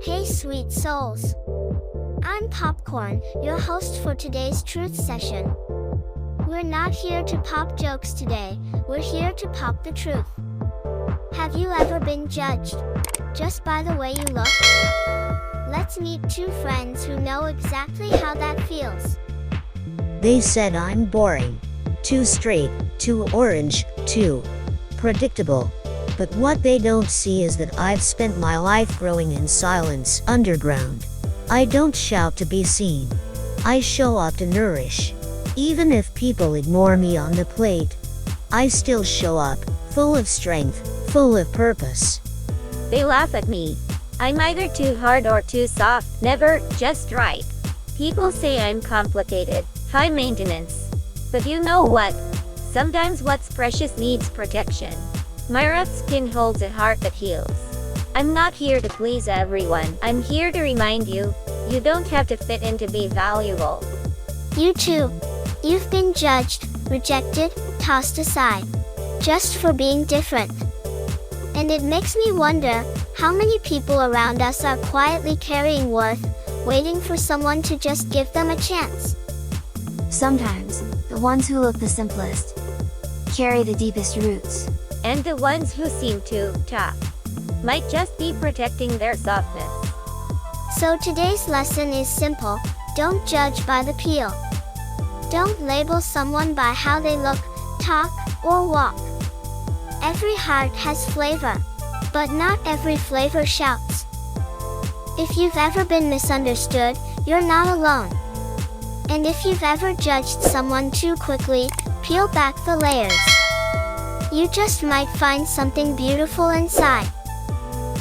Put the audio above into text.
Hey sweet souls! I'm Popcorn, your host for today's truth session. We're not here to pop jokes today, we're here to pop the truth. Have you ever been judged just by the way you look? Let's meet two friends who know exactly how that feels. They said I'm boring. Too straight, too orange, too predictable. But what they don't see is that I've spent my life growing in silence underground. I don't shout to be seen. I show up to nourish. Even if people ignore me on the plate, I still show up, full of strength, full of purpose. They laugh at me. I'm either too hard or too soft, never just right. People say I'm complicated, high maintenance. But you know what? Sometimes what's precious needs protection. My rough skin holds a heart that heals. I'm not here to please everyone. I'm here to remind you, you don't have to fit in to be valuable. You too. You've been judged, rejected, tossed aside, just for being different. And it makes me wonder, how many people around us are quietly carrying worth, waiting for someone to just give them a chance? Sometimes, the ones who look the simplest carry the deepest roots. And the ones who seem too tough might just be protecting their softness. So today's lesson is simple: don't judge by the peel. Don't label someone by how they look, talk, or walk. Every heart has flavor, but not every flavor shouts. If you've ever been misunderstood, you're not alone. And if you've ever judged someone too quickly, peel back the layers. You just might find something beautiful inside.